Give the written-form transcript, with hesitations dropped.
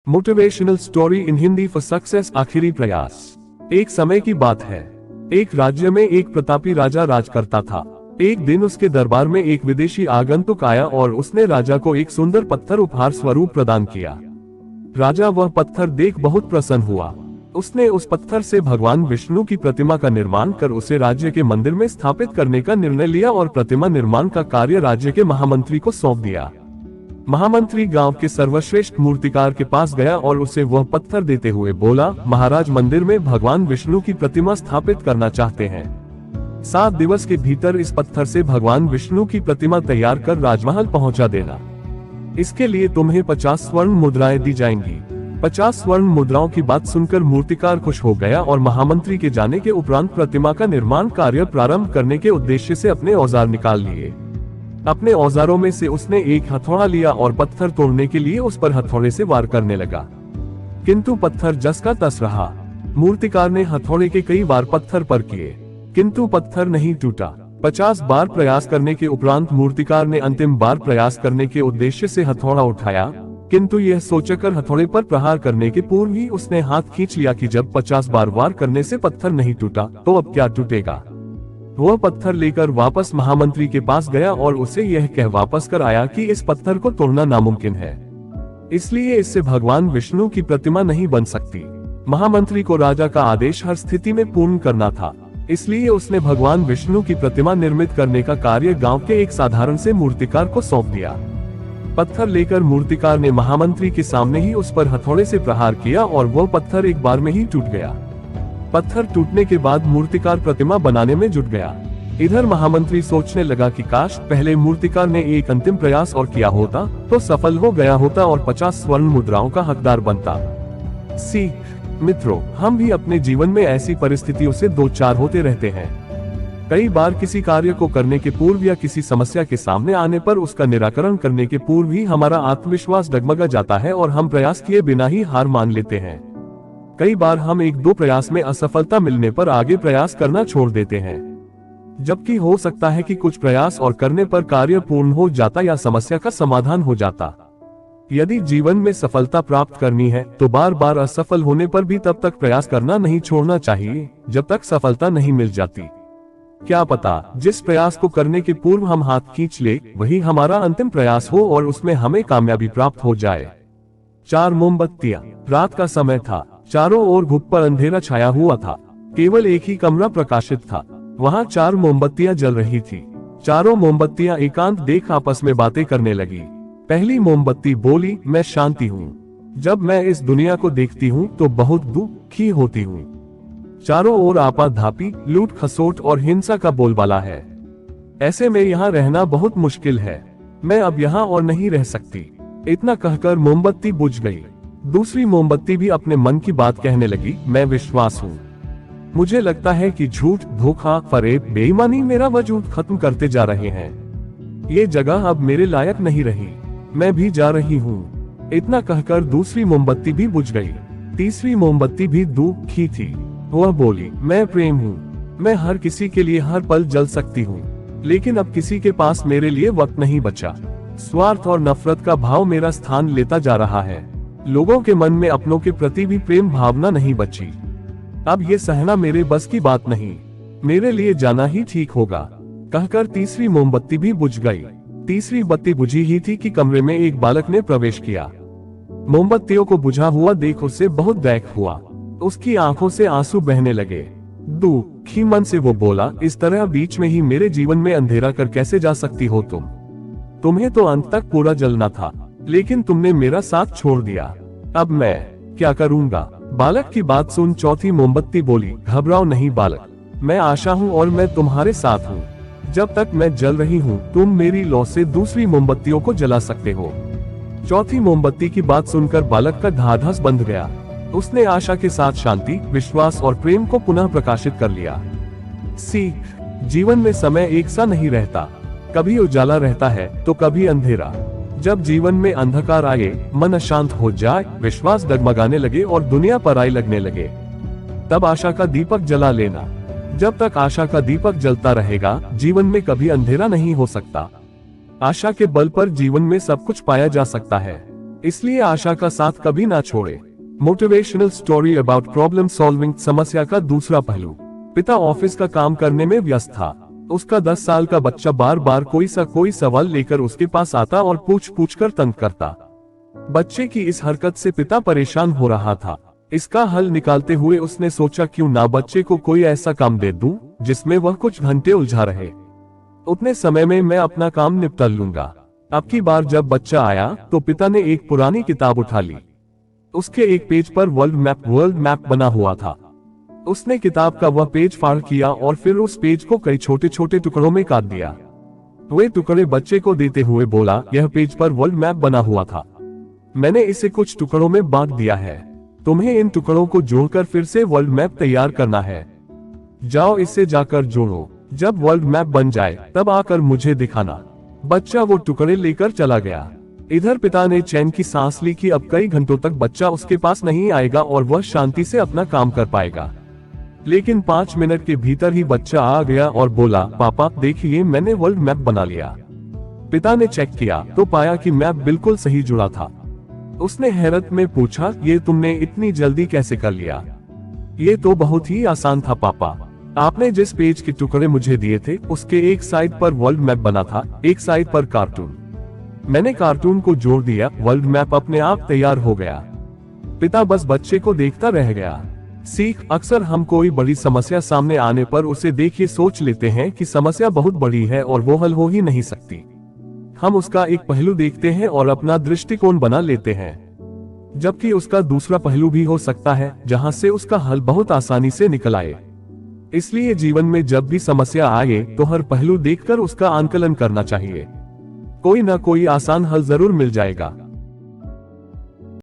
Motivational story in Hindi for success. आखिरी प्रयास। एक समय की बात है, एक राज्य में एक प्रतापी राजा राज करता था। एक दिन उसके दरबार में एक विदेशी आगंतुक आया और उसने राजा को एक सुंदर पत्थर उपहार स्वरूप प्रदान किया। राजा वह पत्थर देख बहुत प्रसन्न हुआ। उसने उस पत्थर से भगवान विष्णु की प्रतिमा का निर्माण कर उसे राज्य के मंदिर में स्थापित करने का निर्णय लिया और प्रतिमा निर्माण का कार्य राज्य के महामंत्री को सौंप दिया। महामंत्री गांव के सर्वश्रेष्ठ मूर्तिकार के पास गया और उसे वह पत्थर देते हुए बोला, महाराज, मंदिर में भगवान विष्णु की प्रतिमा स्थापित करना चाहते हैं। 7 दिवस के भीतर इस पत्थर से भगवान विष्णु की प्रतिमा तैयार कर राजमहल पहुंचा देना। इसके लिए तुम्हें 50 स्वर्ण मुद्राएं दी जाएंगी। 50 स्वर्ण मुद्राओं की बात सुनकर मूर्तिकार खुश हो गया और महामंत्री के जाने के उपरांत प्रतिमा का निर्माण कार्य प्रारंभ करने के उद्देश्य से अपने औजार निकाल लिए। अपने औजारों में से उसने एक हथौड़ा लिया और पत्थर तोड़ने के लिए उस पर हथौड़े से वार करने लगा, किंतु पत्थर जस का तस रहा। मूर्तिकार ने हथौड़े के कई बार पत्थर पर किए, किंतु पत्थर नहीं टूटा। 50 बार प्रयास करने के उपरांत मूर्तिकार ने अंतिम बार प्रयास करने के उद्देश्य से हथौड़ा उठाया, किंतु यह सोचकर हथौड़े पर प्रहार करने के पूर्व ही उसने हाथ खींच लिया कि जब 50 बार वार करने से पत्थर नहीं टूटा तो अब क्या टूटेगा। वह पत्थर लेकर वापस महामंत्री के पास गया और उसे यह कह वापस कर आया कि इस पत्थर को तोड़ना नामुमकिन है, इसलिए इससे भगवान विष्णु की प्रतिमा नहीं बन सकती। महामंत्री को राजा का आदेश हर स्थिति में पूर्ण करना था, इसलिए उसने भगवान विष्णु की प्रतिमा निर्मित करने का कार्य गांव के एक साधारण से मूर्तिकार को सौंप दिया। पत्थर लेकर मूर्तिकार ने महामंत्री के सामने ही उस पर हथौड़े से प्रहार किया और वह पत्थर एक बार में ही टूट गया। पत्थर टूटने के बाद मूर्तिकार प्रतिमा बनाने में जुट गया। इधर महामंत्री सोचने लगा कि काश पहले मूर्तिकार ने एक अंतिम प्रयास और किया होता तो सफल हो गया होता और 50 स्वर्ण मुद्राओं का हकदार बनता। सीख मित्रों, हम भी अपने जीवन में ऐसी परिस्थितियों से दो चार होते रहते हैं। कई बार किसी कार्य को करने के पूर्व या किसी समस्या के सामने आने पर उसका निराकरण करने के पूर्व ही हमारा आत्मविश्वास डगमगा जाता है और हम प्रयास किए बिना ही हार मान लेते हैं। कई बार हम 1-2 प्रयास में असफलता मिलने पर आगे प्रयास करना छोड़ देते हैं, जबकि हो सकता है कि कुछ प्रयास और करने पर कार्य पूर्ण हो जाता या समस्या का समाधान हो जाता। यदि जीवन में सफलता प्राप्त करनी है तो बार बार असफल होने पर भी तब तक प्रयास करना नहीं छोड़ना चाहिए जब तक सफलता नहीं मिल जाती। क्या पता जिस प्रयास को करने के पूर्व हम हाथ खींच ले वही हमारा अंतिम प्रयास हो और उसमें हमें कामयाबी प्राप्त हो जाए। 4 मोमबत्तियां। रात का समय था, चारों ओर घुप अंधेरा छाया हुआ था, केवल एक ही कमरा प्रकाशित था। वहां 4 मोमबत्तियां जल रही थी। चारों मोमबत्तियां एकांत देख आपस में बातें करने लगी। पहली मोमबत्ती बोली, मैं शांति हूँ। जब मैं इस दुनिया को देखती हूँ तो बहुत दुखी होती हूँ। चारों ओर आपाधापी, लूट खसोट और हिंसा का बोलबाला है। ऐसे में यहाँ रहना बहुत मुश्किल है। मैं अब यहाँ और नहीं रह सकती। इतना कहकर मोमबत्ती बुझ गई। दूसरी मोमबत्ती भी अपने मन की बात कहने लगी, मैं विश्वास हूँ। मुझे लगता है कि झूठ, धोखा, फरेब, बेईमानी मेरा वजूद खत्म करते जा रहे हैं। ये जगह अब मेरे लायक नहीं रही, मैं भी जा रही हूँ। इतना कहकर दूसरी मोमबत्ती भी बुझ गई। तीसरी मोमबत्ती भी दुखी थी। वह बोली, मैं प्रेम हूँ। मैं हर किसी के लिए हर पल जल सकती हूँ, लेकिन अब किसी के पास मेरे लिए वक्त नहीं बचा। स्वार्थ और नफरत का भाव मेरा स्थान लेता जा रहा है। लोगों के मन में अपनों के प्रति भी प्रेम भावना नहीं बची। अब ये सहना मेरे बस की बात नहीं, मेरे लिए जाना ही ठीक होगा। कहकर तीसरी मोमबत्ती भी बुझ गई। तीसरी बत्ती बुझी ही थी कि कमरे में एक बालक ने प्रवेश किया। मोमबत्तियों को बुझा हुआ देख उसे बहुत दैख हुआ। उसकी आंखों से आंसू बहने लगे। दुखी मन से वो बोला, इस तरह बीच में ही मेरे जीवन में अंधेरा कर कैसे जा सकती हो तुम? तुम्हें तो अंत तक पूरा जलना था, लेकिन तुमने मेरा साथ छोड़ दिया। अब मैं क्या करूंगा? बालक की बात सुन चौथी मोमबत्ती बोली, घबराओ नहीं बालक, मैं आशा हूँ और मैं तुम्हारे साथ हूँ। जब तक मैं जल रही हूँ तुम मेरी लौ से दूसरी मोमबत्तियों को जला सकते हो। चौथी मोमबत्ती की बात सुनकर बालक का ढाढ़स बंध गया। उसने आशा के साथ शांति, विश्वास और प्रेम को पुनः प्रकाशित कर लिया। सीख, जीवन में समय एक सा नहीं रहता, कभी उजाला रहता है तो कभी अंधेरा। जब जीवन में अंधकार आए, मन अशांत हो जाए, विश्वास डगमगाने लगे और दुनिया पराई लगने लगे, तब आशा का दीपक जला लेना। जब तक आशा का दीपक जलता रहेगा जीवन में कभी अंधेरा नहीं हो सकता। आशा के बल पर जीवन में सब कुछ पाया जा सकता है। इसलिए आशा का साथ कभी ना छोड़े। Motivational story about problem solving. समस्या का दूसरा पहलू। पिता ऑफिस का काम करने में व्यस्त था। उसका 10 साल का बच्चा बार बार कोई सवाल लेकर उसके पास आता और पूछ पूछ कर तंग करता। बच्चे की इस हरकत से पिता परेशान हो रहा था। इसका हल निकालते हुए उसने सोचा, क्यों ना बच्चे को कोई ऐसा काम दे दूं जिसमें वह कुछ घंटे उलझा रहे। उतने समय में मैं अपना काम निपटा लूंगा। अब की बार जब बच्चा आया तो पिता ने एक पुरानी किताब उठा ली। उसके एक पेज पर वर्ल्ड मैप बना हुआ था। उसने किताब का वह पेज फाड़ किया और फिर उस पेज को कई छोटे छोटे टुकड़ों में काट दिया। वे टुकड़े बच्चे को देते हुए बोला, यह पेज पर वर्ल्ड मैप बना हुआ था। मैंने इसे कुछ टुकड़ों में बांट दिया है। तुम्हें इन टुकड़ों को जोड़कर फिर से वर्ल्ड मैप तैयार करना है। जाओ इसे जाकर जोड़ो। जब वर्ल्ड मैप बन जाए तब आकर मुझे दिखाना। बच्चा वो टुकड़े लेकर चला गया। इधर पिता ने चैन की सांस ली कि अब कई घंटों तक बच्चा उसके पास नहीं आएगा और वह शांति से अपना काम कर पाएगा। लेकिन 5 मिनट के भीतर ही बच्चा आ गया और बोला, पापा देखिए मैंने वर्ल्ड मैप बना लिया। पिता ने चेक किया तो पाया कि मैप बिल्कुल सही जुड़ा था। उसने हैरत में पूछा, ये तुमने इतनी जल्दी कैसे कर लिया? ये तो बहुत ही आसान था पापा। आपने जिस पेज के टुकड़े मुझे दिए थे उसके एक साइड पर वर्ल्ड मैप बना था, एक साइड पर कार्टून। मैंने कार्टून को जोड़ दिया, वर्ल्ड मैप अपने आप तैयार हो गया। पिता बस बच्चे को देखता रह गया। सीख। अक्सर हम कोई बड़ी समस्या सामने आने पर उसे देखिए सोच लेते हैं कि समस्या बहुत बड़ी है और वो हल हो ही नहीं सकती। हम उसका एक पहलू देखते हैं और अपना दृष्टिकोण बना लेते हैं, जबकि उसका दूसरा पहलू भी हो सकता है जहां से उसका हल बहुत आसानी से निकल आए। इसलिए जीवन में जब भी समस्या आए तो हर पहलू देखकर उसका आंकलन करना चाहिए। कोई ना कोई आसान हल जरूर मिल जाएगा।